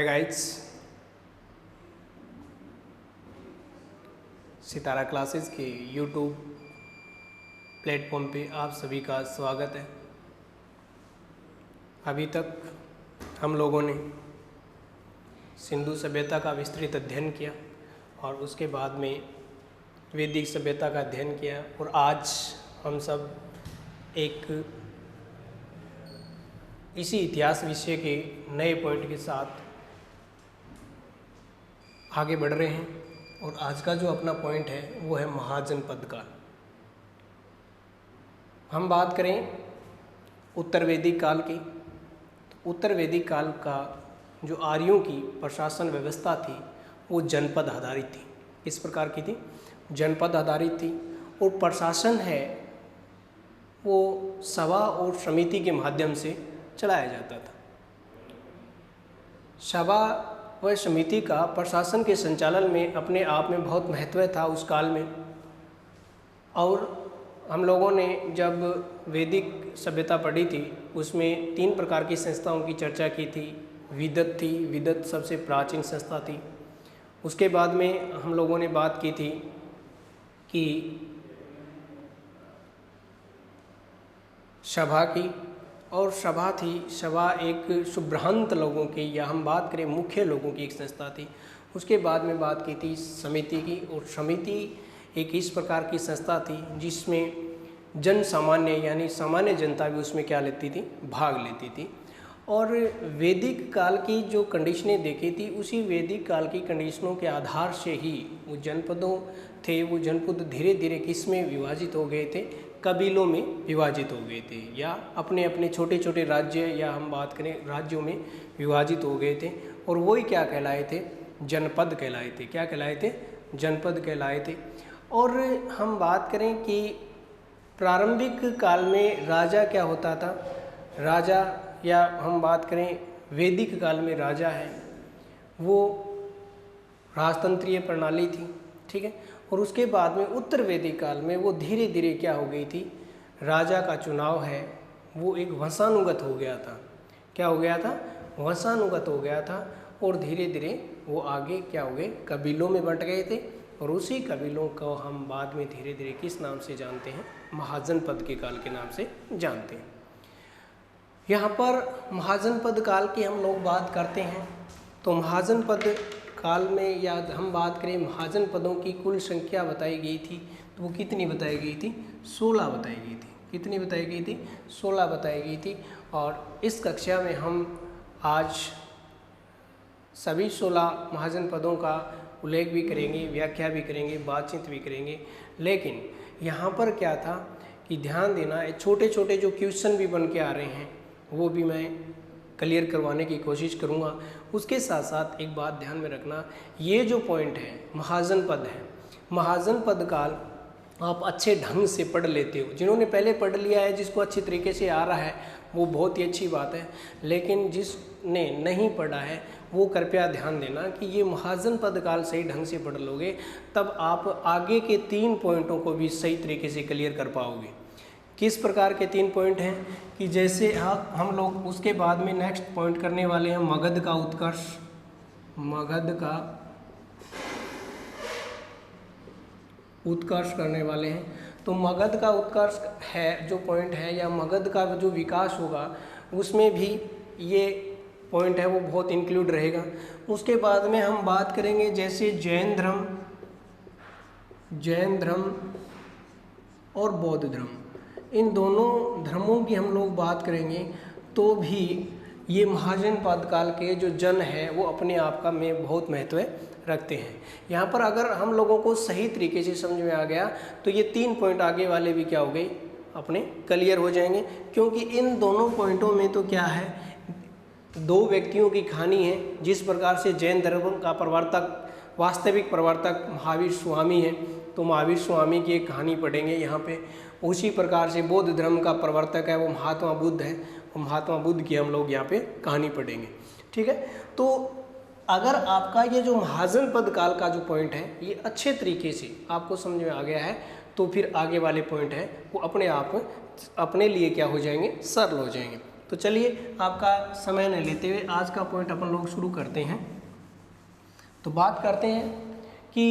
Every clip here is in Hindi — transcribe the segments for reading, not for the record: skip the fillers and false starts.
हाय गाइड्स, सितारा क्लासेस के यूट्यूब प्लेटफॉर्म पे आप सभी का स्वागत है। अभी तक हम लोगों ने सिंधु सभ्यता का विस्तृत अध्ययन किया और उसके बाद में वैदिक सभ्यता का अध्ययन किया और आज हम सब एक इसी इतिहास विषय के नए पॉइंट के साथ आगे बढ़ रहे हैं। और आज का जो अपना पॉइंट है वो है महाजनपद काल। हम बात करें उत्तर वैदिक काल की। उत्तर वैदिक काल का जो आर्यों की प्रशासन व्यवस्था थी वो जनपद आधारित थी। किस प्रकार की थी? जनपद आधारित थी। और प्रशासन है वो सभा और समिति के माध्यम से चलाया जाता था। सभा व समिति का प्रशासन के संचालन में अपने आप में बहुत महत्व था उस काल में। और हम लोगों ने जब वैदिक सभ्यता पढ़ी थी उसमें 3 प्रकार की संस्थाओं की चर्चा की थी। विदत थी, विदत सबसे प्राचीन संस्था थी। उसके बाद में हम लोगों ने बात की थी कि सभा की, और सभा थी, सभा एक शुभ्रांत लोगों की या हम बात करें मुख्य लोगों की एक संस्था थी। उसके बाद में बात की थी समिति की, और समिति एक इस प्रकार की संस्था थी जिसमें जन सामान्य यानी सामान्य जनता भी उसमें क्या लेती थी, भाग लेती थी। और वैदिक काल की जो कंडीशनें देखी थी उसी वैदिक काल की कंडीशनों के आधार से ही वो जनपदों थे, वो जनपद धीरे धीरे किस में विभाजित हो गए थे, कबीलों में विभाजित हो गए थे, या अपने अपने छोटे छोटे राज्य या हम बात करें राज्यों में विभाजित हो गए थे। और वही क्या कहलाए थे? जनपद कहलाए थे। क्या कहलाए थे? जनपद कहलाए थे। और हम बात करें कि प्रारंभिक काल में राजा क्या होता था? राजा, या हम बात करें वैदिक काल में राजा है वो राजतंत्रीय प्रणाली थी, ठीक है। और उसके बाद में उत्तर वैदिक काल में वो धीरे धीरे क्या हो गई थी, राजा का चुनाव है वो एक वंशानुगत हो गया था। क्या हो गया था? वंशानुगत हो गया था। और धीरे धीरे वो आगे क्या हो गए, कबीलों में बंट गए थे। और उसी कबीलों को हम बाद में धीरे धीरे किस नाम से जानते हैं? महाजनपद के काल के नाम से जानते हैं। यहाँ पर महाजनपद काल की हम लोग बात करते हैं तो महाजनपद काल में या हम बात करें महाजनपदों की कुल संख्या बताई गई थी, तो वो कितनी बताई गई थी? 16 बताई गई थी। कितनी बताई गई थी? 16 बताई गई थी। और इस कक्षा में हम आज सभी 16 महाजनपदों का उल्लेख भी करेंगे, व्याख्या भी करेंगे, बातचीत भी करेंगे। लेकिन यहाँ पर क्या था कि ध्यान देना, छोटे छोटे जो क्वेश्चन भी बन के आ रहे हैं वो भी मैं क्लियर करवाने की कोशिश करूँगा। उसके साथ साथ एक बात ध्यान में रखना, ये जो पॉइंट है महाजनपद है, महाजनपद काल आप अच्छे ढंग से पढ़ लेते हो। जिन्होंने पहले पढ़ लिया है, जिसको अच्छी तरीके से आ रहा है, वो बहुत ही अच्छी बात है। लेकिन जिसने नहीं पढ़ा है वो कृपया ध्यान देना कि ये महाजनपद काल सही ढंग से पढ़ लोगे तब आप आगे के 3 पॉइंटों को भी सही तरीके से क्लियर कर पाओगे। किस प्रकार के 3 पॉइंट हैं कि जैसे हम लोग उसके बाद में नेक्स्ट पॉइंट करने वाले हैं मगध का उत्कर्ष। मगध का उत्कर्ष करने वाले हैं। तो मगध का उत्कर्ष है जो पॉइंट है, या मगध का जो विकास होगा उसमें भी ये पॉइंट है वो बहुत इंक्लूड रहेगा। उसके बाद में हम बात करेंगे जैसे जैन धर्म और बौद्ध धर्म, इन दोनों धर्मों की हम लोग बात करेंगे तो भी ये महाजनपद काल के जो जन है वो अपने आप का में बहुत महत्व रखते हैं। यहाँ पर अगर हम लोगों को सही तरीके से समझ में आ गया तो ये 3 पॉइंट आगे वाले भी क्या हो गए, अपने क्लियर हो जाएंगे। क्योंकि इन दोनों पॉइंटों में तो क्या है, 2 व्यक्तियों की कहानी है। जिस प्रकार से जैन धर्म का प्रवर्तक, वास्तविक प्रवर्तक महावीर स्वामी है, तो महावीर स्वामी की एक कहानी पढ़ेंगे यहाँ पे। उसी प्रकार से बौद्ध धर्म का प्रवर्तक है वो महात्मा बुद्ध है, वो महात्मा बुद्ध की हम लोग यहाँ पे कहानी पढ़ेंगे, ठीक है। तो अगर आपका ये जो महाजनपद काल का जो पॉइंट है ये अच्छे तरीके से आपको समझ में आ गया है तो फिर आगे वाले पॉइंट है वो अपने आप अपने लिए क्या हो जाएंगे, सरल हो जाएंगे। तो चलिए आपका समय न लेते हुए आज का पॉइंट अपन लोग शुरू करते हैं। तो बात करते हैं कि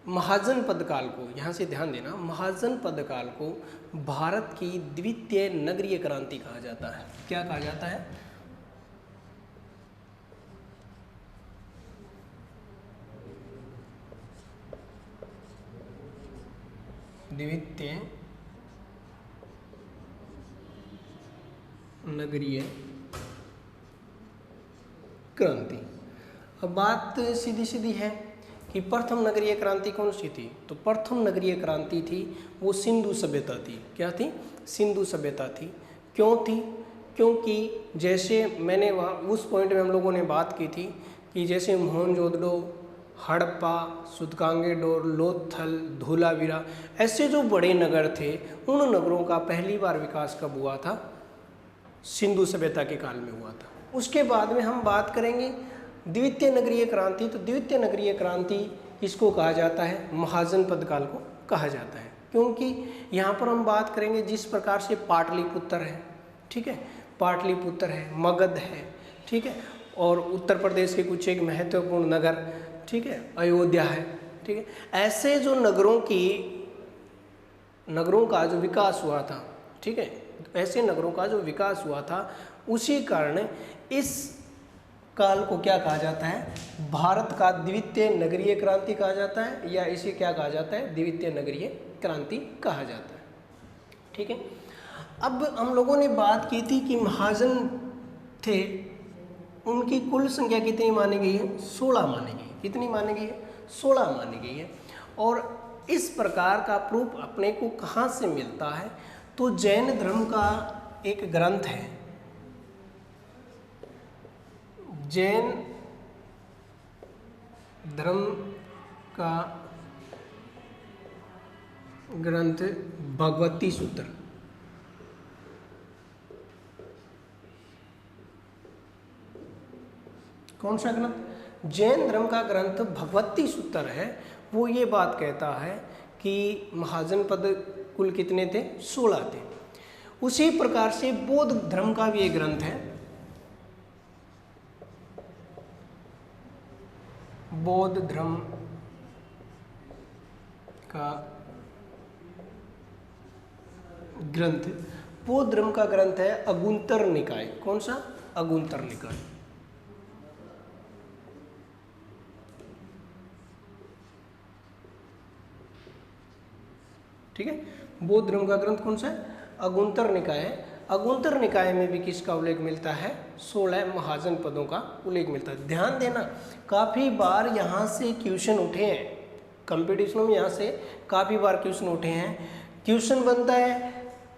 महाजनपद काल को, यहाँ से ध्यान देना, महाजनपद काल को भारत की द्वितीय नगरीय क्रांति कहा जाता है। क्या कहा जाता है? द्वितीय नगरीय क्रांति। अब बात सीधी सीधी है कि प्रथम नगरीय क्रांति कौन सी थी? तो प्रथम नगरीय क्रांति थी वो सिंधु सभ्यता थी। क्या थी? सिंधु सभ्यता थी। क्यों थी? क्योंकि जैसे मैंने वहाँ उस पॉइंट में हम लोगों ने बात की थी कि जैसे मोहनजोदड़ो, हड़प्पा, सूतकांगेडोर, लोथल, धोलावीरा, ऐसे जो बड़े नगर थे, उन नगरों का पहली बार विकास कब हुआ था? सिंधु सभ्यता के काल में हुआ था। उसके बाद में हम बात करेंगे द्वितीय नगरीय क्रांति। तो द्वितीय नगरीय क्रांति किसको कहा जाता है? महाजनपद काल को कहा जाता है। क्योंकि यहाँ पर हम बात करेंगे जिस प्रकार से पाटलिपुत्र है, ठीक है, पाटलिपुत्र है, मगध है, ठीक है, और उत्तर प्रदेश के कुछ एक महत्वपूर्ण नगर, ठीक है, अयोध्या है, ठीक है, ऐसे जो नगरों का जो विकास हुआ था, ठीक है, ऐसे नगरों का जो विकास हुआ था, उसी कारण इस काल को क्या कहा जाता है? भारत का द्वितीय नगरीय क्रांति कहा जाता है, या इसे क्या कहा जाता है? द्वितीय नगरीय क्रांति कहा जाता है। ठीक है, अब हम लोगों ने बात की थी कि महाजन थे, उनकी कुल संख्या कितनी मानी गई है? 16 मानी गई। कितनी मानी गई है? 16 मानी गई है। और इस प्रकार का प्रूफ अपने को कहाँ से मिलता है? तो जैन धर्म का एक ग्रंथ है, जैन धर्म का ग्रंथ भगवती सूत्र। कौन सा ग्रंथ? जैन धर्म का ग्रंथ भगवती सूत्र है। वो ये बात कहता है कि महाजनपद कुल कितने थे? 16 थे। उसी प्रकार से बौद्ध धर्म का भी एक ग्रंथ है, बौद्ध धर्म का ग्रंथ, बौद्ध धर्म का ग्रंथ है अगुंतर निकाय। कौन सा? अगुंतर निकाय। ठीक है, बौद्ध धर्म का ग्रंथ कौन सा है? अगुंतर निकाय है। अगुंतर निकाय में भी किसका उल्लेख मिलता है? 16 महाजनपदों का उल्लेख मिलता है। ध्यान देना, काफ़ी बार यहाँ से क्वेश्चन उठे हैं, कंपटीशनों में यहाँ से काफ़ी बार क्वेश्चन उठे हैं। क्वेश्चन बनता है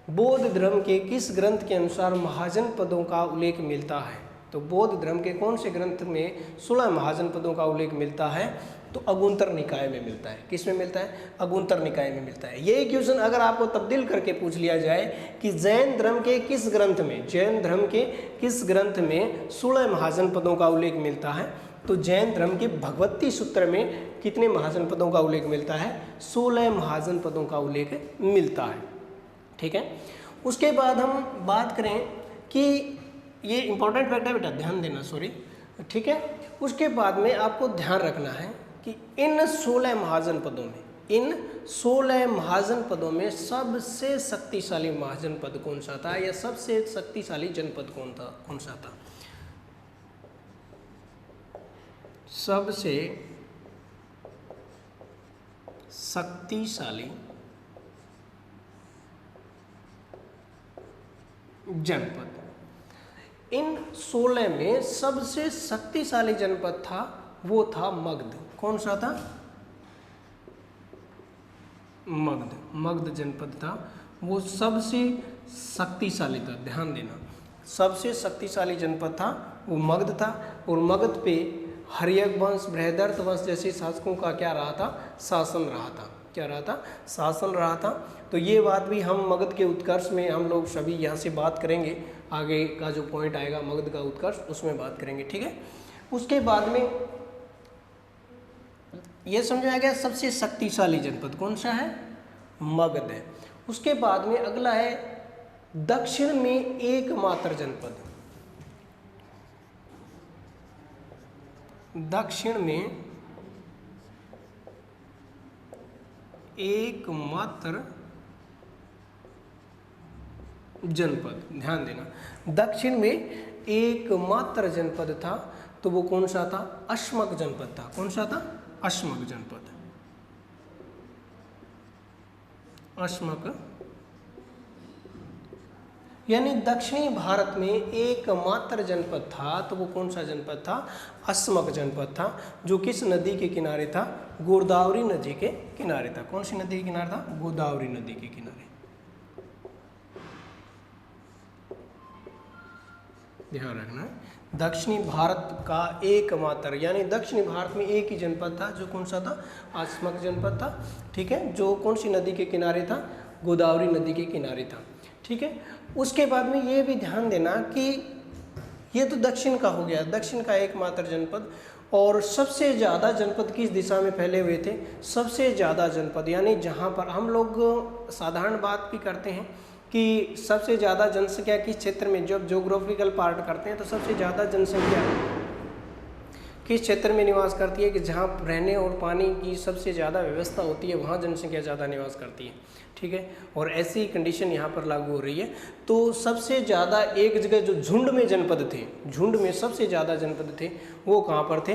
बौद्ध धर्म के किस ग्रंथ के अनुसार महाजनपदों का उल्लेख मिलता है? तो बौद्ध धर्म के कौन से ग्रंथ में 16 महाजनपदों का उल्लेख मिलता है? तो अगुंतर निकाय में मिलता है। किस में मिलता है? अगुंतर निकाय में मिलता है। यही क्वेश्चन अगर आपको तब्दील करके पूछ लिया जाए कि जैन धर्म के किस ग्रंथ में, जैन धर्म के किस ग्रंथ में 16 महाजनपदों का उल्लेख मिलता है, तो जैन धर्म के भगवती सूत्र में कितने महाजनपदों का उल्लेख मिलता है? 16 महाजनपदों का उल्लेख मिलता है। ठीक है, उसके बाद हम बात करें कि ये इंपॉर्टेंट फैक्ट है बेटा, ध्यान देना, सॉरी, ठीक है। उसके बाद में आपको ध्यान रखना है कि इन 16 महाजनपदों में, इन 16 महाजनपदों में सबसे शक्तिशाली महाजनपद कौन सा था, या सबसे शक्तिशाली जनपद कौन सा था? सबसे शक्तिशाली जनपद, इन 16 में सबसे शक्तिशाली जनपद था वो था मगध। कौन सा था? मगध जनपद था, वो सबसे शक्तिशाली था। ध्यान देना, सबसे शक्तिशाली जनपद था वो मगध था। और मगध पे हर्यक वंश, बृहदर्थ वंश जैसे शासकों का क्या रहा था? शासन रहा था। क्या रहा था? शासन रहा था। तो ये बात भी हम मगध के उत्कर्ष में हम लोग सभी यहाँ से बात करेंगे, आगे का जो पॉइंट आएगा मगध का उत्कर्ष उसमें बात करेंगे। ठीक है, उसके बाद में ये समझाया गया सबसे शक्तिशाली जनपद कौन सा है? मगध है। उसके बाद में अगला है दक्षिण में एकमात्र जनपद, दक्षिण में एकमात्र जनपद, ध्यान देना, दक्षिण में एकमात्र जनपद था, तो वो कौन सा था? अश्मक जनपद था। कौन सा था? अश्मक जनपद, अश्मक। यानी दक्षिणी भारत में एकमात्र जनपद था, तो वो कौन सा जनपद था? अश्मक जनपद था, जो किस नदी के किनारे था? गोदावरी नदी के किनारे था। कौन सी नदी के किनारे था? गोदावरी नदी के किनारे। ध्यान रखना है, दक्षिणी भारत का एकमात्र, यानी दक्षिणी भारत में एक ही जनपद था, जो कौन सा था? अश्मक जनपद था। ठीक है, जो कौन सी नदी के किनारे था? गोदावरी नदी के किनारे था। ठीक है, उसके बाद में ये भी ध्यान देना कि ये तो दक्षिण का हो गया, दक्षिण का एकमात्र जनपद। और सबसे ज़्यादा जनपद किस दिशा में फैले हुए थे? सबसे ज़्यादा जनपद, यानी जहाँ पर हम लोग साधारण बात भी करते हैं कि सबसे ज़्यादा जनसंख्या किस क्षेत्र में, जब ज्योग्राफिकल पार्ट करते हैं तो सबसे ज़्यादा जनसंख्या किस क्षेत्र में निवास करती है, कि जहाँ रहने और पानी की सबसे ज़्यादा व्यवस्था होती है, वहाँ जनसंख्या ज़्यादा निवास करती है। ठीक है, और ऐसी कंडीशन यहाँ पर लागू हो रही है। तो सबसे ज़्यादा एक जगह जो झुंड में जनपद थे, झुंड में सबसे ज़्यादा जनपद थे, वो कहाँ पर थे?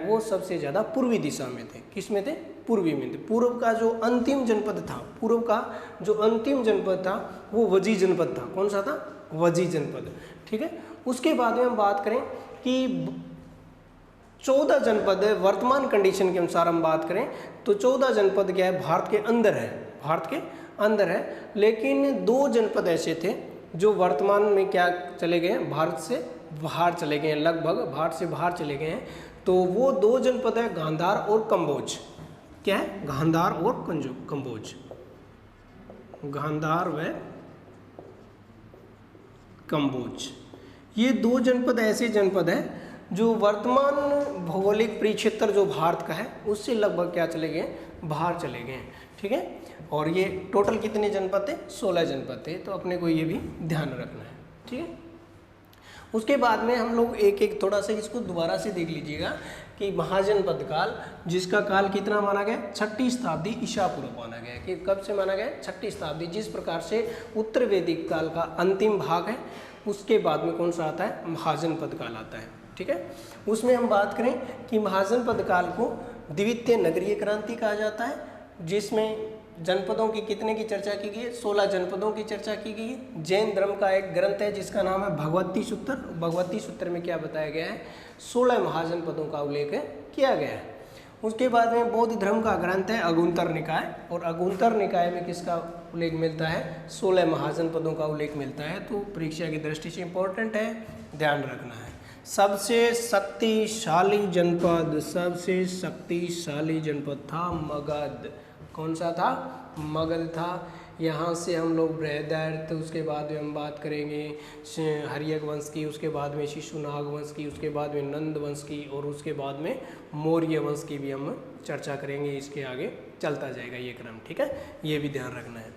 वो सबसे ज़्यादा पूर्वी दिशा में थे। किस में थे? पूर्वी में थे। पूर्व का जो अंतिम जनपद था, पूर्व का जो अंतिम जनपद था वो वजी जनपद था। कौन सा था? वजी जनपद। ठीक है, उसके बाद में हम बात करें कि 14 जनपद वर्तमान कंडीशन के अनुसार हम बात करें तो 14 जनपद क्या है? भारत के अंदर है, भारत के अंदर है। लेकिन 2 जनपद ऐसे थे जो वर्तमान में क्या चले गए हैं? भारत से बाहर चले गए हैं, लगभग भारत से बाहर चले गए हैं। तो वो 2 जनपद है, गांधार और कंबोज। क्या है? गांधार और कंबोज, गांधार व कंबोज। ये 2 जनपद ऐसे जनपद हैं जो वर्तमान भौगोलिक परिक्षेत्र जो भारत का है उससे लगभग क्या चले गए? बाहर चले गए। ठीक है, और ये टोटल कितने जनपद थे? 16 जनपद थे। तो अपने को ये भी ध्यान रखना है। ठीक है, उसके बाद में हम लोग एक एक थोड़ा सा इसको दोबारा से देख लीजिएगा कि महाजनपद काल, जिसका काल कितना माना गया? 6ठी शताब्दी ईसा पूर्व माना गया। कि कब से माना गया? 6ठी शताब्दी। जिस प्रकार से उत्तर वैदिक काल का अंतिम भाग है, उसके बाद में कौन सा आता है? महाजनपद काल आता है। ठीक है, उसमें हम बात करें कि महाजनपद काल को द्वितीय नगरीय क्रांति कहा जाता है, जिसमें जनपदों की कितने की चर्चा की गई है? 16 जनपदों की चर्चा की गई है। जैन धर्म का एक ग्रंथ है जिसका नाम है भगवती सूत्र। भगवती सूत्र में क्या बताया गया है? 16 महाजनपदों का उल्लेख किया गया है। उसके बाद में बौद्ध धर्म का ग्रंथ है अगुंतर निकाय, और अगुंतर निकाय में किसका उल्लेख मिलता है? 16 महाजनपदों का उल्लेख मिलता है। तो परीक्षा की दृष्टि से इम्पोर्टेंट है, ध्यान रखना है। सबसे शक्तिशाली जनपद, सबसे शक्तिशाली जनपद था मगध। कौन सा था? मगध था। यहाँ से हम लोग बृहदारण्यक, उसके बाद में हम बात करेंगे हर्यक वंश की, उसके बाद में शिशुनाग वंश की, उसके बाद में नंद वंश की, और उसके बाद में मौर्य वंश की भी हम चर्चा करेंगे। इसके आगे चलता जाएगा ये क्रम। ठीक है, ये भी ध्यान रखना है।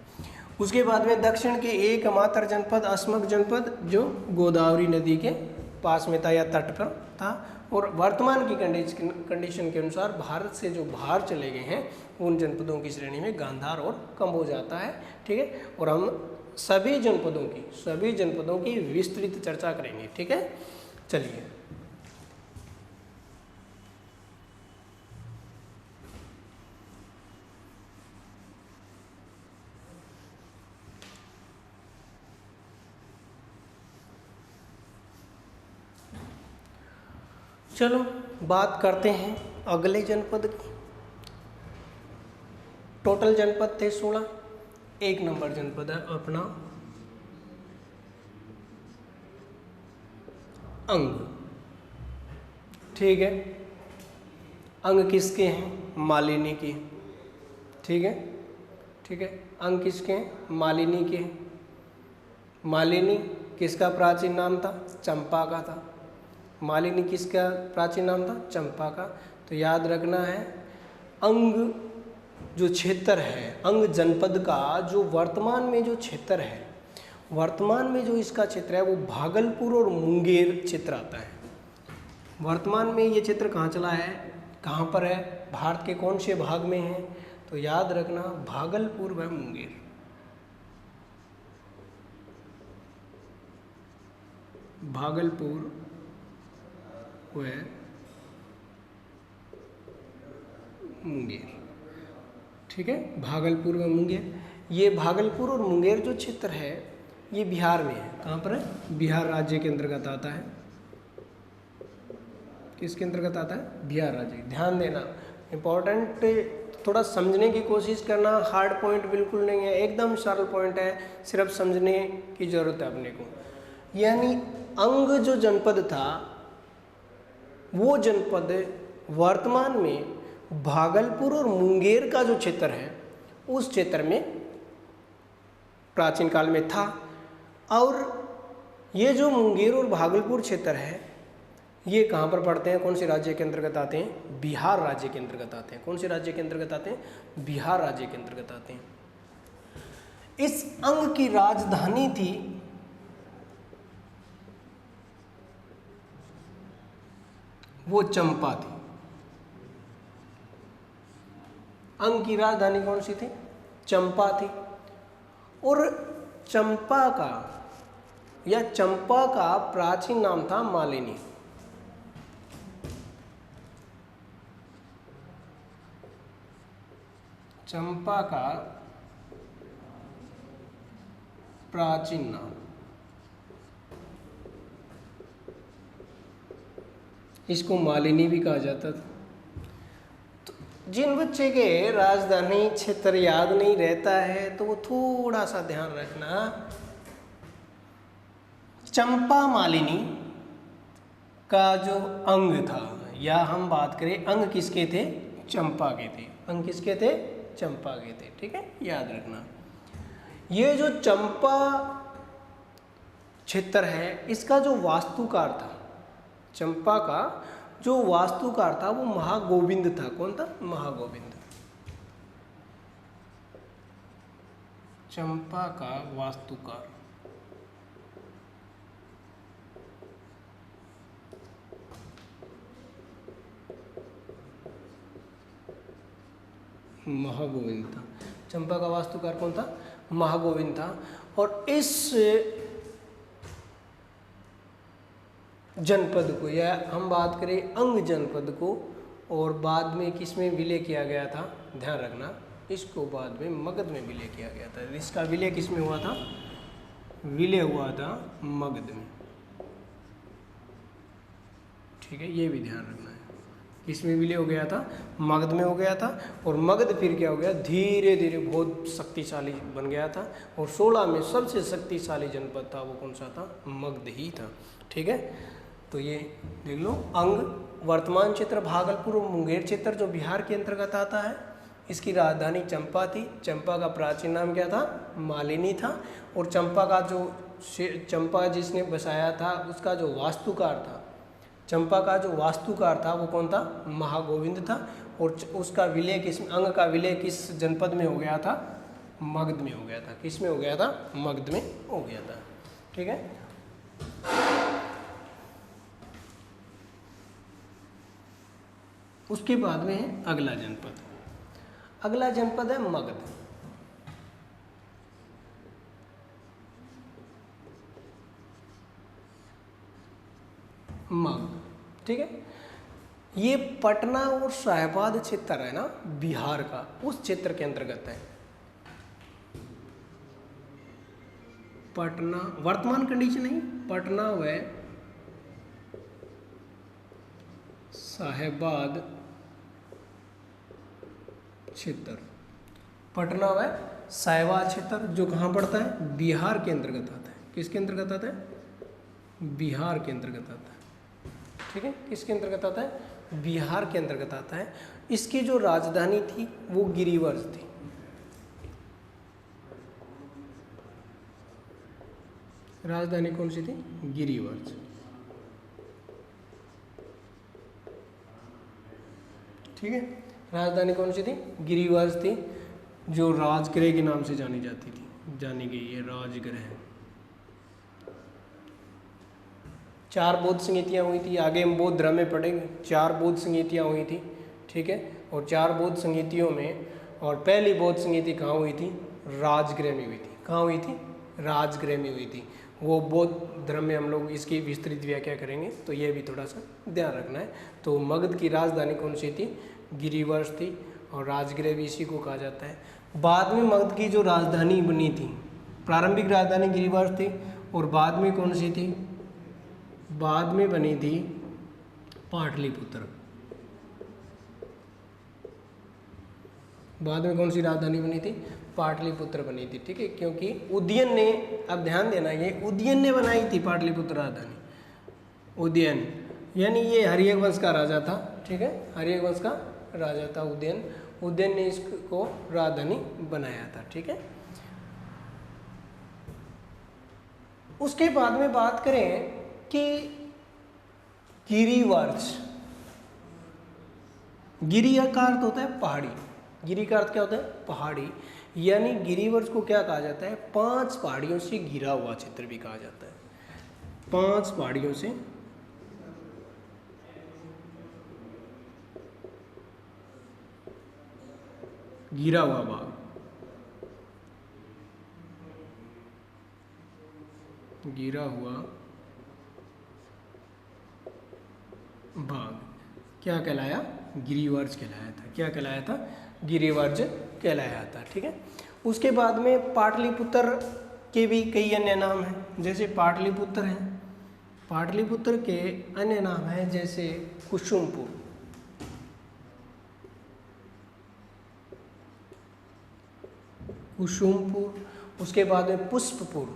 उसके बाद में दक्षिण के एकमात्र जनपद अश्मक जनपद, जो गोदावरी नदी के पास में था या तट पर था, और वर्तमान की कंडीशन के अनुसार भारत से जो बाहर चले गए हैं उन जनपदों की श्रेणी में गांधार और कंबोज आता है। ठीक है, और हम सभी जनपदों की विस्तृत चर्चा करेंगे। ठीक है, चलिए चलो बात करते हैं अगले जनपद की। टोटल जनपद थे 16। 1 नंबर जनपद है अपना अंग। ठीक है, अंग किसके हैं? मालिनी के। ठीक है, ठीक है, अंग किसके हैं? मालिनी के। मालिनी किसका प्राचीन नाम था? चंपा का था। मालिनी किसका प्राचीन नाम था? चंपा का। तो याद रखना है, अंग जो क्षेत्र है, अंग जनपद का जो वर्तमान में जो क्षेत्र है वर्तमान में जो इसका क्षेत्र है वो भागलपुर और मुंगेर क्षेत्र आता है। वर्तमान में ये क्षेत्र कहाँ चला है, कहाँ पर है, भारत के कौन से भाग में है, तो याद रखना भागलपुर व मुंगेर। भागलपुर व मुंगेर, ठीक है, भागलपुर व मुंगेर। ये भागलपुर और मुंगेर जो क्षेत्र है ये बिहार में है। कहाँ पर है, बिहार राज्य के अंतर्गत आता है। किसके अंतर्गत आता है, बिहार राज्य। ध्यान देना, इम्पोर्टेंट, थोड़ा समझने की कोशिश करना, हार्ड पॉइंट बिल्कुल नहीं है, एकदम सरल पॉइंट है, सिर्फ समझने की जरूरत है अपने को। यानी अंग जो जनपद था वो जनपद वर्तमान में भागलपुर और मुंगेर का जो क्षेत्र है उस क्षेत्र में प्राचीन काल में था। और ये जो मुंगेर और भागलपुर क्षेत्र है ये कहाँ पर पड़ते हैं, कौन से राज्य के अंतर्गत आते हैं, बिहार राज्य के अंतर्गत आते हैं। कौन से राज्य के अंतर्गत आते हैं, बिहार राज्य के अंतर्गत आते हैं। इस अंग की राजधानी थी वो चंपा थी। अंग की राजधानी कौन सी थी, चंपा थी। और चंपा का या चंपा का प्राचीन नाम था मालिनी। चंपा का प्राचीन नाम, इसको मालिनी भी कहा जाता था। तो जिन बच्चे के राजधानी क्षेत्र याद नहीं रहता है तो वो थोड़ा सा ध्यान रखना, चंपा मालिनी का जो अंग था, या हम बात करें अंग किसके थे, चंपा के थे। अंग किसके थे, चंपा के थे, ठीक है, याद रखना। ये जो चंपा क्षेत्र है इसका जो वास्तुकार था, चंपा का जो वास्तुकार था वो महागोविंद था। कौन था, महागोविंद। चंपा का वास्तुकार महागोविंद था। चंपा का वास्तुकार कौन था, महागोविंद था। और इस जनपद को, या हम बात करें अंग जनपद को, और बाद में किस में विलय किया गया था, ध्यान रखना, इसको बाद में मगध में विलय किया गया था। इसका विलय किस में हुआ था, विलय हुआ था मगध में, ठीक है, ये भी ध्यान रखना है। किसमें विलय हो गया था, मगध में हो गया था। और मगध फिर क्या हो गया, धीरे धीरे बहुत शक्तिशाली बन गया था। और 16 में सबसे शक्तिशाली जनपद था वो कौन सा था, मगध ही था, ठीक है। तो ये देख लो, अंग वर्तमान क्षेत्र भागलपुर और मुंगेर क्षेत्र जो बिहार के अंतर्गत आता है, इसकी राजधानी चंपा थी। चंपा का प्राचीन नाम क्या था, मालिनी था। और चंपा का जो चंपा जिसने बसाया था उसका जो वास्तुकार था, चंपा का जो वास्तुकार था वो कौन था, महागोविंद था। और उसका विलय किस, अंग का विलय किस जनपद में हो गया था, मगध में हो गया था। किस में हो गया था, मगध में हो गया था, ठीक है। उसके बाद में है अगला जनपद, अगला जनपद है मगध। मगध, ठीक है। ये पटना और शाहबाद क्षेत्र है ना बिहार का, उस क्षेत्र के अंतर्गत है। पटना वर्तमान कंडीशन नहीं, पटना व शाहबाद क्षेत्र, पटना व शाहबाद क्षेत्र जो कहाँ पड़ता है, बिहार के अंतर्गत आता है। किसके अंतर्गत आता है, बिहार के अंतर्गत आता है, ठीक है। किसके अंतर्गत आता है, बिहार के अंतर्गत आता है। इसकी जो राजधानी थी वो गिरिवर्ज थी। राजधानी कौन सी थी, गिरिवर्ज, ठीक है। राजधानी कौन सी थी, गिरिवर्ज थी, जो राजगृह के नाम से जानी जाती थी, जानी गई है राजगृह, 4 बौद्ध संगीतियाँ हुई थी, आगे हम बौद्ध धर्म में पढ़ेंगे। 4 बौद्ध संगीतियाँ हुई थी, ठीक है। और 4 बौद्ध संगीतियों में और पहली बौद्ध संगीति कहाँ हुई थी? राजगृह में हुई थी। कहाँ हुई थी? राजगृह में हुई थी। वो बौद्ध धर्म में हम लोग इसकी विस्तृत व्याख्या करेंगे, तो ये भी थोड़ा सा ध्यान रखना है। तो मगध की राजधानी कौन सी थी? गिरिवर्ष थी, और राजगृह भी इसी को कहा जाता है। बाद में मगध की जो राजधानी बनी थी, प्रारंभिक राजधानी गिरिवर्ष थी, और बाद में कौन सी थी? बाद में बनी थी पाटलिपुत्र। बाद में कौन सी राजधानी बनी थी? पाटलिपुत्र बनी थी, ठीक है। क्योंकि उदयन ने, अब ध्यान देना, ये उदयन ने बनाई थी पाटलिपुत्र राजधानी। उदयन यानी ये हर्यक वंश का राजा था, ठीक है। हर्यक वंश का राजा था उदयन। उदयन ने इसको राजधानी बनाया था, ठीक है। उसके बाद में बात करें कि गिरिवर्ष, गिरि का अर्थ होता है पहाड़ी। गिरि का अर्थ क्या होता है? पहाड़ी। यानी गिरिवर्ष को क्या कहा जाता है? 5 पहाड़ियों से घिरा हुआ क्षेत्र भी कहा जाता है। 5 पहाड़ियों से घिरा हुआ भाग, घिरा हुआ भाग क्या कहलाया? गिरिवर्ष कहलाया था। क्या कहलाया था? गिरिवर्ष कहलाया था, ठीक है। उसके बाद में पाटलिपुत्र के भी कई अन्य नाम हैं, जैसे पाटलिपुत्र हैं। पाटलिपुत्र के अन्य नाम हैं जैसे कुसुमपुर, कुसुमपुर। उसके बाद में पुष्पपुर,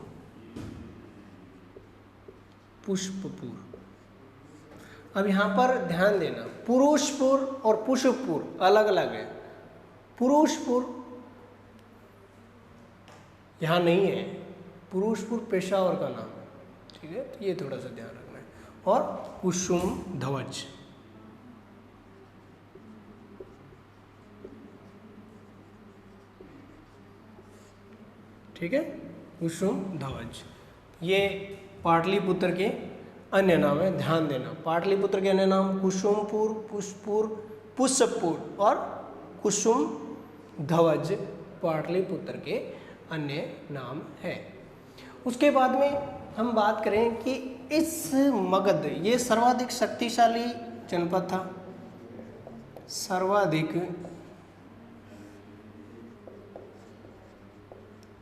पुष्पपुर। अब यहाँ पर ध्यान देना, पुरुषपुर और पुष्पपुर अलग अलग है। पुरुषपुर यहाँ नहीं है, पुरुषपुर पेशावर का नाम है, ठीक है। तो ये थोड़ा सा ध्यान रखना है। और कुसुम ध्वज, ठीक है, कुसुम ध्वज। ये पाटलिपुत्र के अन्य नाम है, ध्यान देना। पाटलिपुत्र के अन्य नाम कुसुमपुर, पुष्पपुर, पुष्पपुर और कुसुम ध्वज पाटलिपुत्र के अन्य नाम है। उसके बाद में हम बात करें कि इस मगध, ये सर्वाधिक शक्तिशाली जनपद था। सर्वाधिक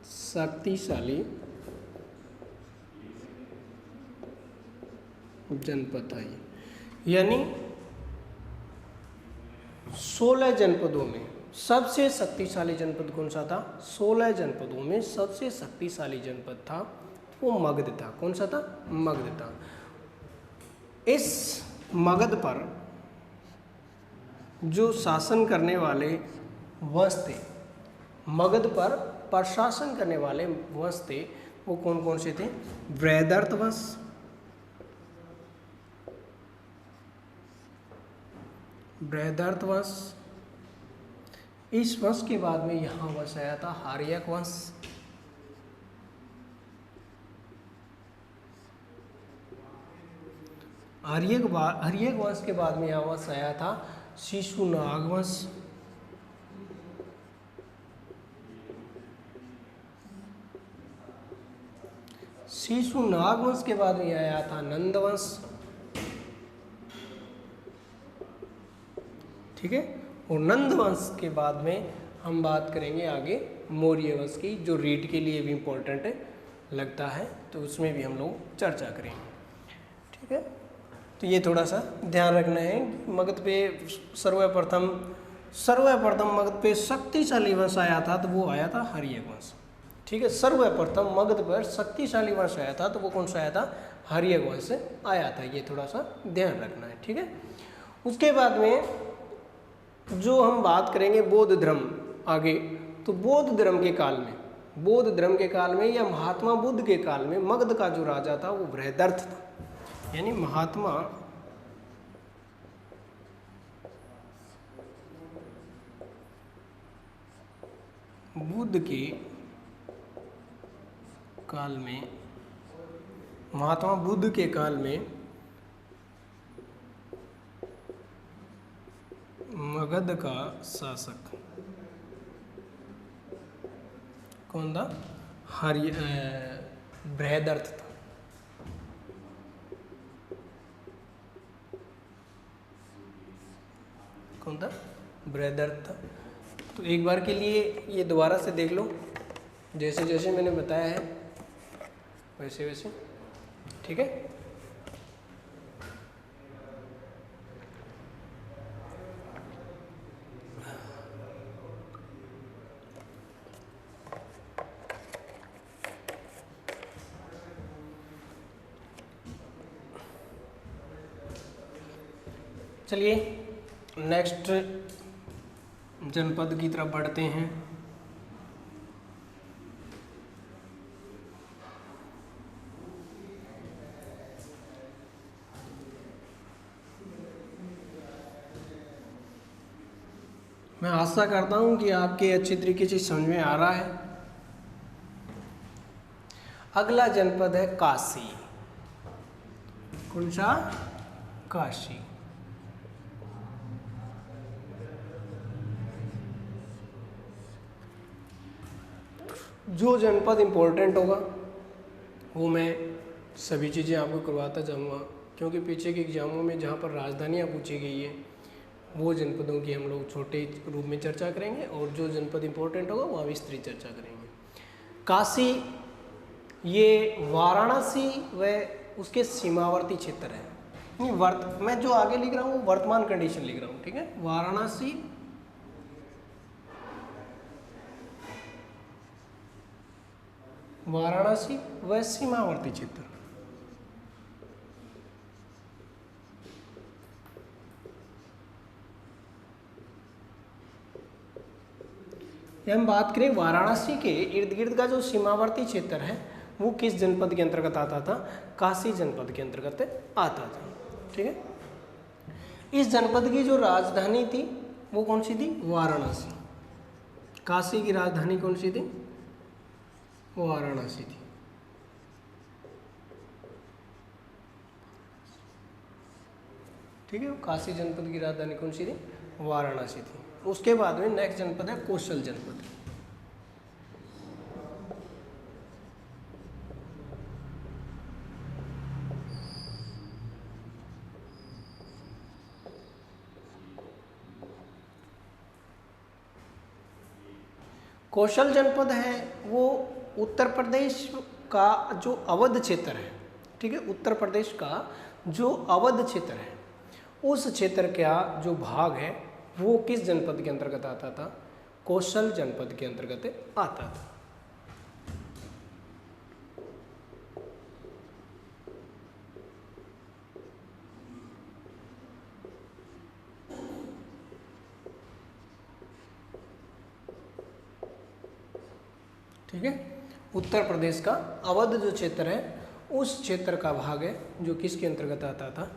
शक्तिशाली जनपद था ये। यानी 16 जनपदों में सबसे शक्तिशाली जनपद कौन सा था? 16 जनपदों में सबसे शक्तिशाली जनपद था वो मगध था। कौन सा था? मगध था। इस मगध पर जो शासन करने वाले वंश थे, मगध पर प्रशासन करने वाले वंश थे, वो कौन कौन से थे? वृहदर्थ वंश, बृहदर्थ वंश। इस वंश के बाद में यहाँ वंश आया था हार्यक वंश। हार्यक वंश के बाद में यहाँ वंश आया था शिशुनाग वंश। शिशुनाग वंश के बाद में आया था नंद वंश, ठीक है। और नंद वंश के बाद में हम बात करेंगे आगे मौर्य वंश की, जो रीड के लिए भी इम्पोर्टेंट लगता है, तो उसमें भी हम लोग चर्चा करेंगे, ठीक है। तो ये थोड़ा सा ध्यान रखना है। मगध पे सर्वप्रथम मगध पे शक्तिशाली वंश आया था तो वो आया था हार्यक वंश, ठीक है। सर्वप्रथम मगध पर शक्तिशाली वंश आया था तो वो कौन सा आया था? हार्यक वंश आया था। ये थोड़ा सा ध्यान रखना है, ठीक है। उसके बाद में जो हम बात करेंगे बौद्ध धर्म आगे, तो बौद्ध धर्म के काल में या महात्मा बुद्ध के काल में मगध का जो राजा था वो वृहदर्थ था। यानी महात्मा बुद्ध के काल में, महात्मा बुद्ध के काल में मगध का शासक कौन था? बृहदर्थ था। कौन था? बृहदर्थ था। तो एक बार के लिए ये दोबारा से देख लो, जैसे जैसे मैंने बताया है वैसे वैसे, ठीक है। चलिए नेक्स्ट जनपद की तरफ बढ़ते हैं। मैं आशा करता हूं कि आपके अच्छी तरीके से समझ में आ रहा है। अगला जनपद है काशी। कौन सा? काशी। जो जनपद इम्पोर्टेंट होगा वो मैं सभी चीज़ें आपको करवाता जाऊँगा, क्योंकि पीछे के एग्जामों में जहाँ पर राजधानियाँ पूछी गई है वो जनपदों की हम लोग छोटे रूप में चर्चा करेंगे, और जो जनपद इम्पोर्टेंट होगा वहाँ विस्तृत चर्चा करेंगे। काशी ये वाराणसी व उसके सीमावर्ती क्षेत्र है। मैं जो आगे लिख रहा हूँ वर्तमान कंडीशन लिख रहा हूँ, ठीक है। वाराणसी व सीमावर्ती क्षेत्र। हम बात करें वाराणसी के इर्द गिर्द का जो सीमावर्ती क्षेत्र है वो किस जनपद के अंतर्गत आता था? काशी जनपद के अंतर्गत आता था, ठीक है। इस जनपद की जो राजधानी थी वो कौन सी थी? वाराणसी। काशी की राजधानी कौन सी थी? वाराणसी थी। ठीक है, काशी जनपद की राजधानी कौन सी थी? वाराणसी थी। उसके बाद में नेक्स्ट जनपद है कौशल जनपद। कौशल जनपद है वो उत्तर प्रदेश का जो अवध क्षेत्र है, ठीक है, उत्तर प्रदेश का जो अवध क्षेत्र है उस क्षेत्र का जो भाग है वो किस जनपद के अंतर्गत आता था? कौशल जनपद के अंतर्गत आता था। ठीक है, उत्तर प्रदेश का अवध जो क्षेत्र है उस क्षेत्र का भाग है जो किसके अंतर्गत आता था?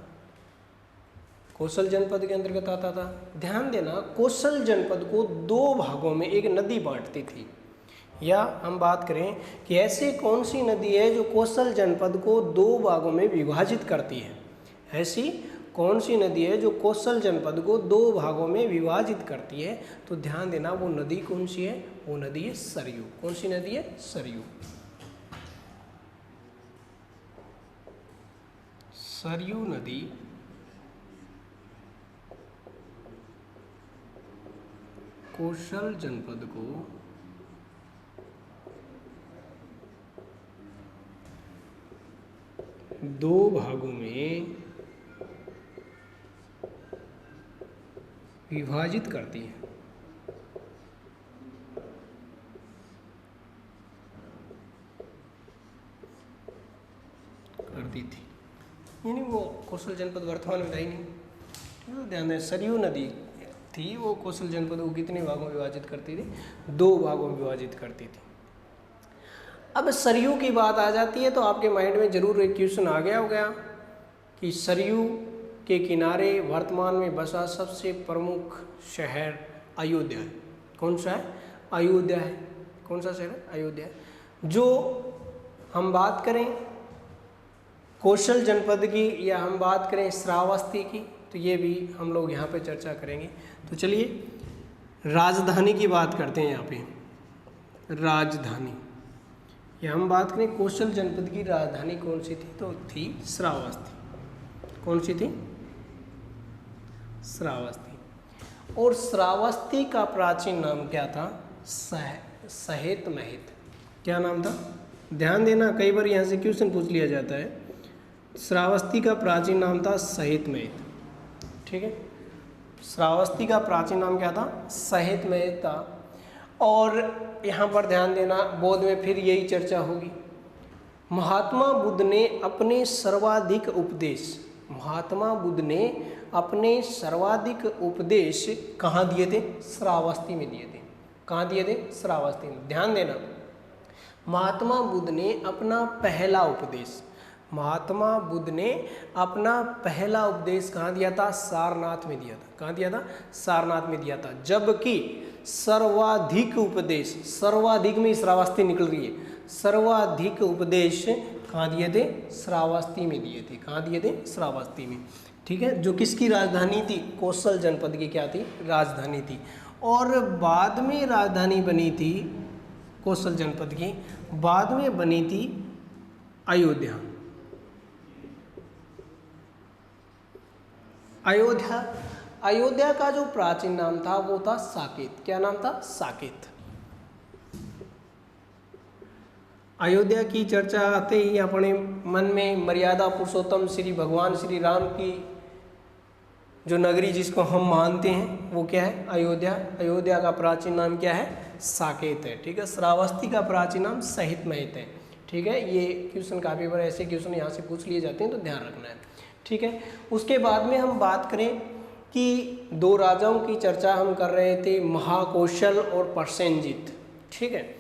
कौशल जनपद के अंतर्गत आता था। ध्यान देना, कौशल जनपद को दो भागों में एक नदी बांटती थी, या हम बात करें कि ऐसी कौन सी नदी है जो कौशल जनपद को दो भागों में विभाजित करती है? ऐसी कौन सी नदी है जो कौशल जनपद को दो भागों में विभाजित करती है? तो ध्यान देना, वो नदी कौन सी है? वो नदी है सरयू। कौन सी नदी है? सरयू। सरयू नदी कौशल जनपद को दो भागों में विभाजित करती है। करती थी, यानी वो कौशल जनपद वर्तमान में था ही नहीं। तो ध्यान दें, सरयू नदी थी वो कौशल जनपद को कितने भागों में विभाजित करती थी? दो भागों में विभाजित करती थी। अब सरयू की बात आ जाती है तो आपके माइंड में जरूर एक क्वेश्चन आ गया होगा कि सरयू के किनारे वर्तमान में बसा सबसे प्रमुख शहर अयोध्या है। कौन सा है? अयोध्या है। कौन सा शहर है? अयोध्या। जो हम बात करें कौशल जनपद की या हम बात करें श्रावस्ती की, तो ये भी हम लोग यहाँ पे चर्चा करेंगे। तो चलिए राजधानी की बात करते हैं। यहाँ पे राजधानी, या हम बात करें कोशल जनपद की राजधानी कौन सी थी, तो थी श्रावस्ती। कौन सी थी? श्रावस्ती। और श्रावस्ती का प्राचीन नाम क्या था? सहेत महित। क्या नाम था? ध्यान देना, कई बार यहाँ से क्वेश्चन पूछ लिया जाता है। श्रावस्ती का प्राचीन नाम था सहेत महित। ठीक है, श्रावस्ती का प्राचीन नाम क्या था? सहेत महित था। और यहाँ पर ध्यान देना, बौद्ध में फिर यही चर्चा होगी। महात्मा बुद्ध ने अपने सर्वाधिक उपदेश, महात्मा बुद्ध ने अपने सर्वाधिक उपदेश कहाँ दिए थे? श्रावस्ती में दिए थे। कहाँ दिए थे? श्रावस्ती में। ध्यान देना, महात्मा बुद्ध ने अपना पहला उपदेश, महात्मा बुद्ध ने अपना पहला उपदेश कहाँ दिया था? सारनाथ में दिया था। कहाँ दिया था? सारनाथ में दिया था। जबकि सर्वाधिक उपदेश, सर्वाधिक में श्रावस्ती निकल रही है, सर्वाधिक उपदेश कहाँ दिए थे? श्रावस्ती में दिए थे। कहाँ दिए थे? श्रावस्ती में। ठीक है, जो किसकी राजधानी थी? कोशल जनपद की क्या थी? राजधानी थी। और बाद में राजधानी बनी थी कोशल जनपद की, बाद में बनी थी अयोध्या। अयोध्या का जो प्राचीन नाम था वो था साकेत। क्या नाम था? साकेत। अयोध्या की चर्चा आते ही अपने मन में मर्यादा पुरुषोत्तम श्री भगवान श्री राम की जो नगरी जिसको हम मानते हैं वो क्या है? अयोध्या। अयोध्या का प्राचीन नाम क्या है? साकेत है। ठीक है, श्रावस्ती का प्राचीन नाम सहित महित है। ठीक है, ये क्वेश्चन काफ़ी बार ऐसे क्वेश्चन यहाँ से पूछ लिए जाते हैं, तो ध्यान रखना है। ठीक है, उसके बाद में हम बात करें कि दो राजाओं की चर्चा हम कर रहे थे, महाकौशल और प्रसेनजित। ठीक है,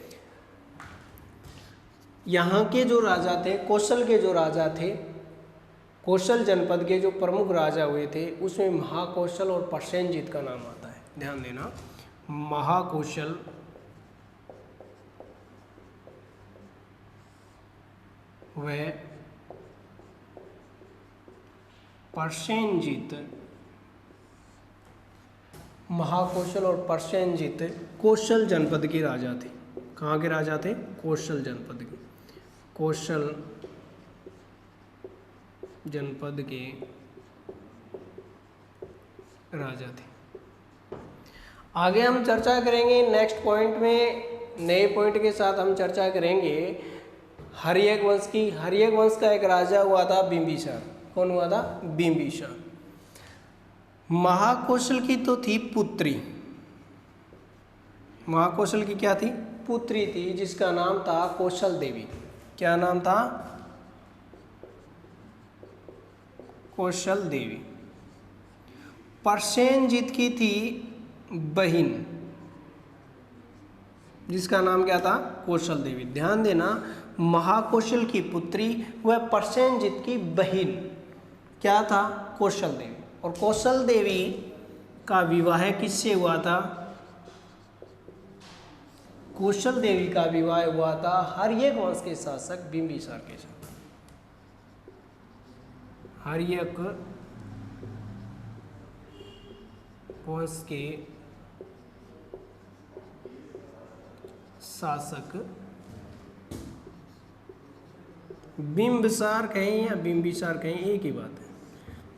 यहाँ के जो राजा थे, कौशल के जो राजा थे, कौशल जनपद के जो प्रमुख राजा हुए थे, उसमें महाकौशल और प्रसेनजित का नाम आता है। ध्यान देना, महाकौशल व प्रसेनजित, महाकौशल और प्रसेनजित कौशल जनपद के राजा थे। कहाँ के राजा थे? कौशल जनपद के, कौशल जनपद के राजा थे। आगे हम चर्चा करेंगे नेक्स्ट पॉइंट में, नए पॉइंट के साथ हम चर्चा करेंगे हर्यक वंश की। हर्यक वंश का एक राजा हुआ था बिंबिसार। कौन हुआ था? बिंबिसार। महाकौशल की तो थी पुत्री, महाकौशल की क्या थी? पुत्री थी, जिसका नाम था कौशल देवी। क्या नाम था? कौशल देवी। प्रसेनजित की थी बहिन, जिसका नाम क्या था? कौशल देवी। ध्यान देना, महाकौशल की पुत्री व प्रसेनजित की बहिन क्या था? कौशल देवी। और कौशल देवी का विवाह किससे हुआ था? कौशल देवी का विवाह हुआ था हर्यक वंश के शासक बिंबिसार के साथ। हर्यक वंश के शासक बिंबिसार कहें या बिंबिसार कहें, एक ही बात है।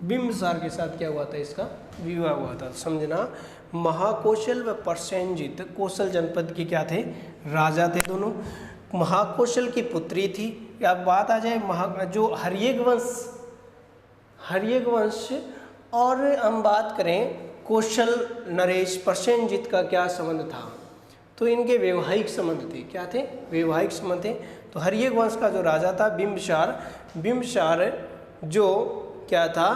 बिंबिसार के साथ क्या हुआ था? इसका विवाह हुआ था। समझना, महाकौशल व प्रसेनजित कौशल जनपद के क्या थे? राजा थे दोनों। महाकौशल की पुत्री थी। अब बात आ जाए जो हर्यक वंश और हम बात करें कौशल नरेश प्रसेनजित का क्या संबंध था? तो इनके वैवाहिक संबंध थे। क्या थे? वैवाहिक संबंध थे। तो हर्यक वंश का जो राजा था बिंबिसार, बिंबिसार जो क्या था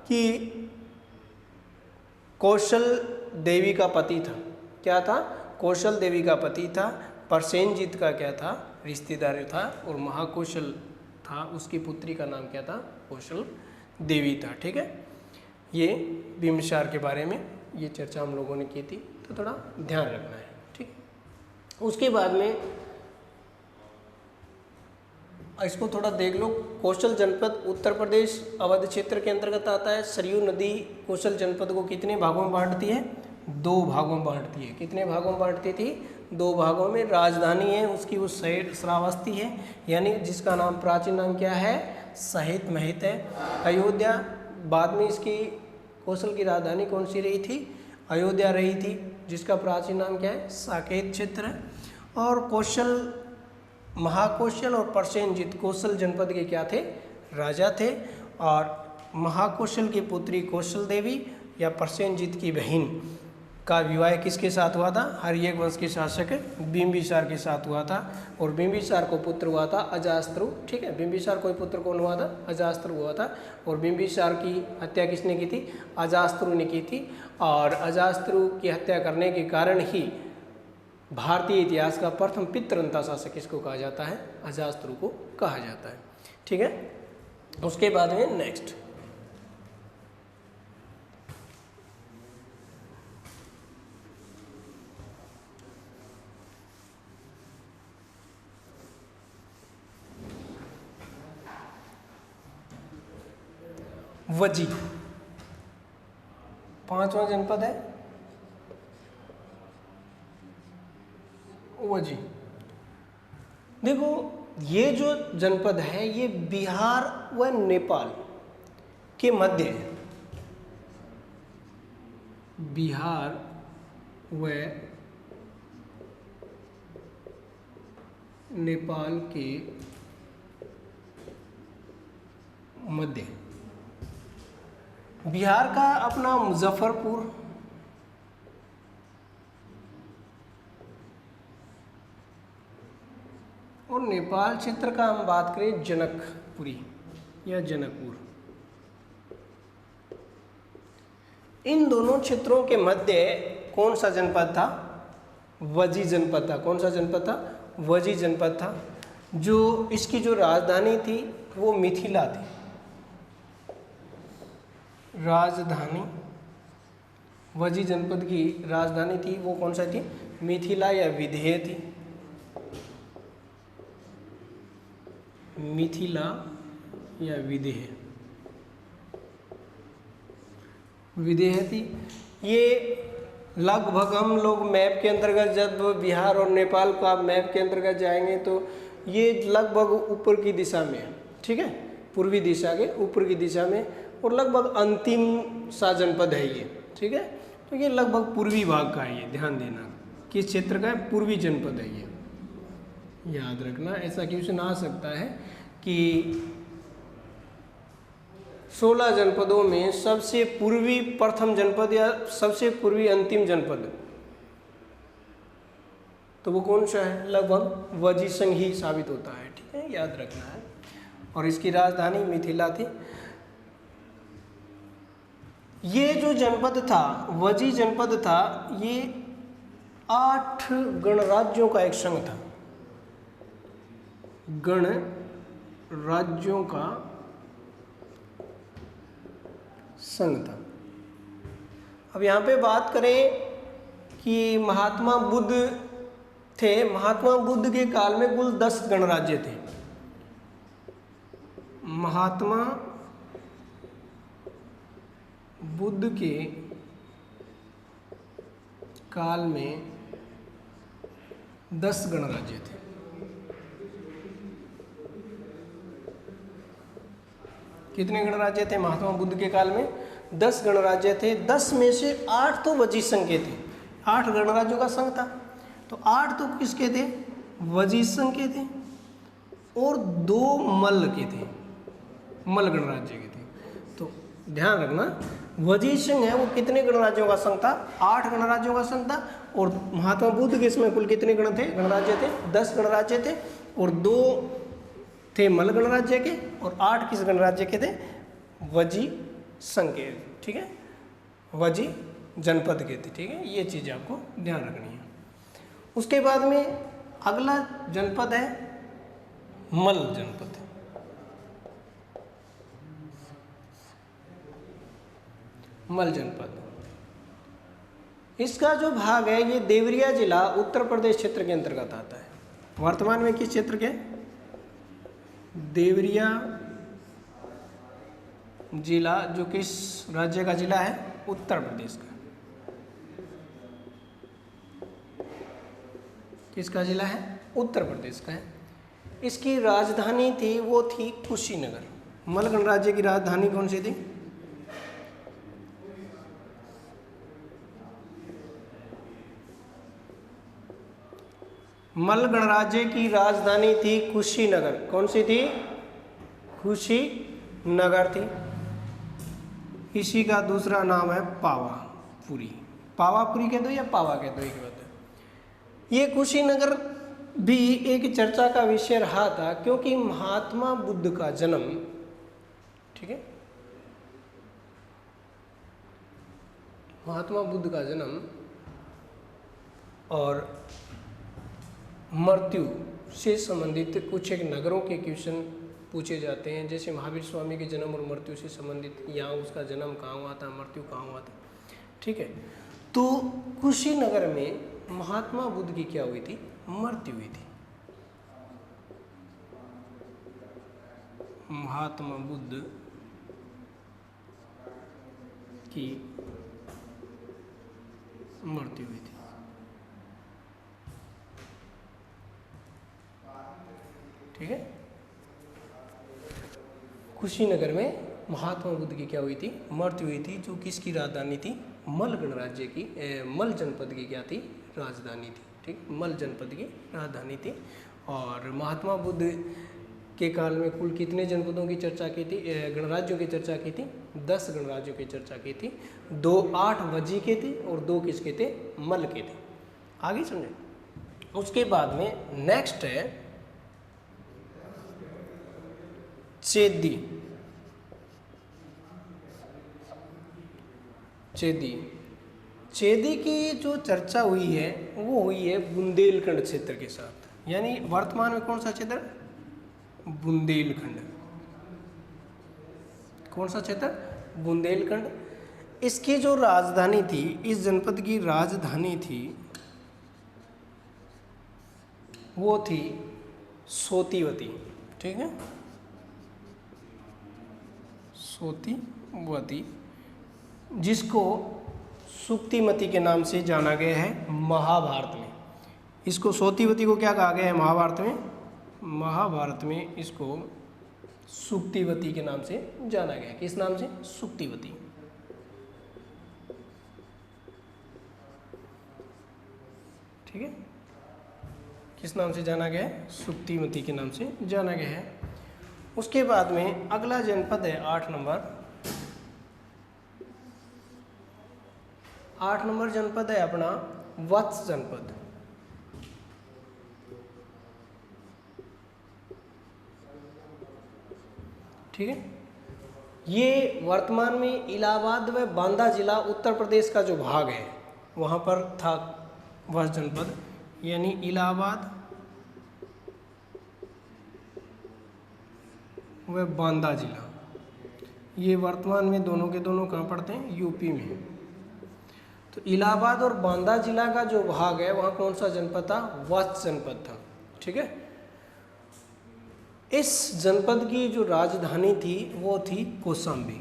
कि कौशल देवी का पति था। क्या था? कौशल देवी का पति था। प्रसेनजित का क्या था? रिश्तेदार था। और महाकौशल था, उसकी पुत्री का नाम क्या था? कौशल देवी था। ठीक है, ये बिंबिसार के बारे में ये चर्चा हम लोगों ने की थी, तो थोड़ा ध्यान रखना है। ठीक, उसके बाद में इसको थोड़ा देख लो। कौशल जनपद उत्तर प्रदेश अवध क्षेत्र के अंतर्गत आता है। सरयू नदी कौशल जनपद को कितने भागों में बांटती है? 2 भागों में बांटती है। कितने भागों में बांटती थी? 2 भागों में। राजधानी है उसकी वो श्रावस्ती है, यानी जिसका नाम प्राचीन नाम क्या है? सहित महित है। अयोध्या बाद में इसकी कौशल की राजधानी कौन सी रही थी? अयोध्या रही थी, जिसका प्राचीन नाम क्या है? साकेत क्षेत्र है। और कौशल महाकौशल और प्रसेनजीत कौशल जनपद के क्या थे? राजा थे। और महाकौशल की पुत्री कौशल देवी या प्रसेनजीत की बहन का विवाह किसके साथ हुआ था? हर्यक वंश के शासक बिंबिसार के साथ हुआ था। और बिंबिसार को पुत्र हुआ था अजास्त्रु। ठीक है, बिंबिसार को पुत्र कौन हुआ था? अजास्त्रु हुआ था। और बिंबिसार की हत्या किसने की थी? अजास्त्रु ने की थी। और अजास्त्रु की हत्या करने के कारण ही भारतीय इतिहास का प्रथम पितृंता शासक किसको कहा जाता है? अजास्त्रु को कहा जाता है। ठीक है, उसके बाद में नेक्स्ट वजी 5वां जनपद है वजी। देखो ये जो जनपद है ये बिहार व नेपाल के मध्य है। बिहार व नेपाल के मध्य। बिहार का अपना मुजफ्फरपुर, और नेपाल क्षेत्र का हम बात करें जनकपुरी या जनकपुर। इन दोनों क्षेत्रों के मध्य कौन सा जनपद था? वजी जनपद था। कौन सा जनपद था? वजी जनपद था। जो इसकी जो राजधानी थी वो मिथिला थी। राजधानी वजी जनपद की राजधानी थी वो कौन सा थी? मिथिला या विदेह थी। मिथिला या विदेह, विदेह थी। ये लगभग हम लोग मैप के अंतर्गत जब बिहार और नेपाल का मैप के अंतर्गत जाएंगे तो ये लगभग ऊपर की दिशा में है। ठीक है, पूर्वी दिशा के ऊपर की दिशा में, और लगभग अंतिम सा जनपद है ये। ठीक है, तो ये लगभग पूर्वी भाग का है। ये ध्यान देना किस क्षेत्र का है? पूर्वी जनपद है ये, याद रखना। ऐसा क्वेश्चन आ सकता है कि 16 जनपदों में सबसे पूर्वी प्रथम जनपद या सबसे पूर्वी अंतिम जनपद तो वो कौन सा है? लगभग वजी संघ ही साबित होता है। ठीक है, याद रखना है। और इसकी राजधानी मिथिला थी। ये जो जनपद था वजी जनपद था, ये 8 गणराज्यों का एक संघ था। गणराज्यों का संघ था। अब यहाँ पे बात करें कि महात्मा बुद्ध थे। महात्मा बुद्ध के काल में कुल 10 गणराज्य थे। महात्मा बुद्ध के काल में 10 गणराज्य थे। कितने गणराज्य थे महात्मा बुद्ध के काल में? 10 गणराज्य थे। 10 में से 8 तो वजी संघ के थे। 8 गणराज्यों का संघ था, तो 8 तो किसके थे? वजी संघ के थे, और 2 मल्ल के थे, मल्ल गणराज्य के थे। तो ध्यान रखना, वजी संघ है वो कितने गणराज्यों का संघ था? 8 गणराज्यों का संघ था। और महात्मा बुद्ध के समय कुल कितने गणराज्य थे? 10 गणराज्य थे, और 2 थे मल्ल गणराज्य के, और 8 किस गणराज्य के थे? वजी संघ के। ठीक है, वजी जनपद के थे। ठीक है, ये चीज़ आपको ध्यान रखनी है। उसके बाद में अगला जनपद है मल्ल जनपद। मल्ल जनपद, इसका जो भाग है ये देवरिया जिला उत्तर प्रदेश क्षेत्र के अंतर्गत आता है। वर्तमान में किस क्षेत्र के? देवरिया जिला जो किस राज्य का जिला है? उत्तर प्रदेश का। किसका जिला है? उत्तर प्रदेश का है। इसकी राजधानी थी वो थी कुशीनगर। मल गणराज्य की राजधानी कौन सी थी? मल गणराज्य की राजधानी थी कुशीनगर। कौन सी थी? कुशीनगर थी। इसी का दूसरा नाम है पावापुरी। पावापुरी कह दो या पावा कह दो, एक बात है। ये कुशीनगर भी एक चर्चा का विषय रहा था, क्योंकि महात्मा बुद्ध का जन्म, ठीक है, महात्मा बुद्ध का जन्म और मृत्यु से संबंधित कुछ एक नगरों के क्वेश्चन पूछे जाते हैं। जैसे महावीर स्वामी के जन्म और मृत्यु से संबंधित, यहाँ उसका जन्म कहाँ हुआ था, मृत्यु कहाँ हुआ था, ठीक है। तो कुशीनगर में महात्मा बुद्ध की क्या हुई थी? मृत्यु हुई थी। महात्मा बुद्ध की मृत्यु हुई थी, ठीक है। कुशीनगर में महात्मा बुद्ध की क्या हुई थी? मृत्यु हुई थी, जो किसकी राजधानी थी? मल गणराज्य की, मल जनपद की क्या थी? राजधानी थी, ठीक। मल जनपद की राजधानी थी। और महात्मा बुद्ध के काल में कुल कितने जनपदों की चर्चा की थी? गणराज्यों की चर्चा की थी? 10 गणराज्यों की चर्चा की थी। 2 8 वज्जी के थे और 2 किसके थे? मल के थे। आगे समझे। उसके बाद में नेक्स्ट है चेदी। चेदी, चेदी की जो चर्चा हुई है वो हुई है बुंदेलखंड क्षेत्र के साथ। यानी वर्तमान में कौन सा क्षेत्र? बुंदेलखंड। कौन सा क्षेत्र? बुंदेलखंड। इसकी जो राजधानी थी, इस जनपद की राजधानी थी, वो थी सोतीवती, ठीक है, सोतीवती, जिसको सुक्तिमती के नाम से जाना गया है महाभारत में। इसको सोतीवती को क्या कहा गया है महाभारत में? महाभारत में इसको सुक्तिवती के नाम से जाना गया है। किस नाम से? सुक्तिवती, ठीक है। किस नाम से जाना गया है? सुक्तिमती के नाम से जाना गया है। उसके बाद में अगला जनपद है 8 नंबर। 8 नंबर जनपद है अपना वत्स जनपद। ठीक है, ये वर्तमान में इलाहाबाद व बांदा जिला उत्तर प्रदेश का जो भाग है वहाँ पर था वत्स जनपद, यानी इलाहाबाद व बांदा जिला। ये वर्तमान में दोनों के दोनों कहाँ पड़ते हैं? यूपी में। तो इलाहाबाद और बांदा जिला का जो भाग है वहाँ कौन सा जनपद था? वत्स जनपद था, ठीक है। इस जनपद की जो राजधानी थी वो थी कौशाम्बी।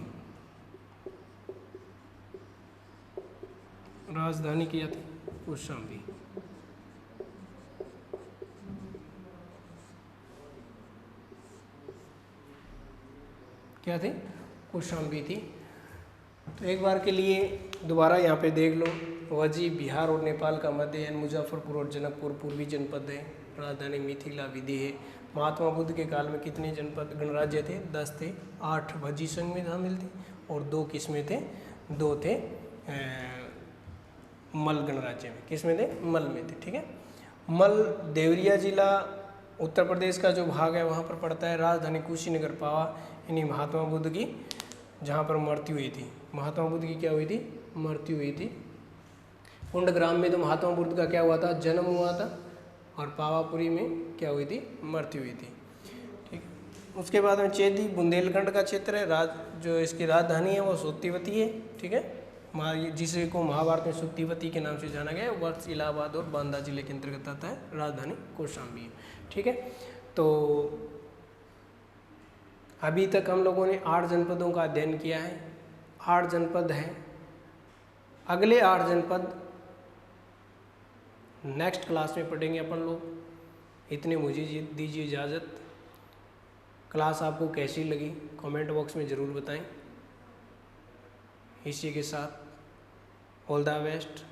राजधानी क्या थी? कौशाम्बी। क्या थी? कौशाम्बी थी। तो एक बार के लिए दोबारा यहाँ पे देख लो। वजी बिहार और नेपाल का मध्य है। मुजफ्फरपुर और जनकपुर पूर्वी जनपद है। राजधानी मिथिला विधि है। महात्मा बुद्ध के काल में कितने जनपद गणराज्य थे? 10 थे। 8 वजी संघ में शामिल थे और 2 किस में थे? 2 थे मल गणराज्य में। किस में थे? मल में थे, ठीक है। मल देवरिया जिला उत्तर प्रदेश का जो भाग है वहाँ पर पड़ता है। राजधानी कुशीनगर पावा, यानी महात्मा बुद्ध की जहाँ पर मृत्यु हुई थी। महात्मा बुद्ध की क्या हुई थी? मृत्यु हुई थी। कुंडग्राम में तो महात्मा बुद्ध का क्या हुआ था? जन्म हुआ था। और पावापुरी में क्या हुई थी? मृत्यु हुई थी, ठीक। उसके बाद में चेदी बुंदेलखंड का क्षेत्र है। जो इसकी राजधानी है वो सुक्तिवती है, ठीक है, जिसे को महाभारत में सुक्तिवती के नाम से जाना गया है। वत्स इलाहाबाद और बांदा जिले के अंतर्गत आता है। राजधानी कौशाम्बी है, ठीक है। तो अभी तक हम लोगों ने 8 जनपदों का अध्ययन किया है। 8 जनपद हैं। अगले 8 जनपद नेक्स्ट क्लास में पढ़ेंगे अपन लोग। इतने मुझे दीजिए इजाज़त। क्लास आपको कैसी लगी कमेंट बॉक्स में ज़रूर बताएं। इसी के साथ ऑल द बेस्ट।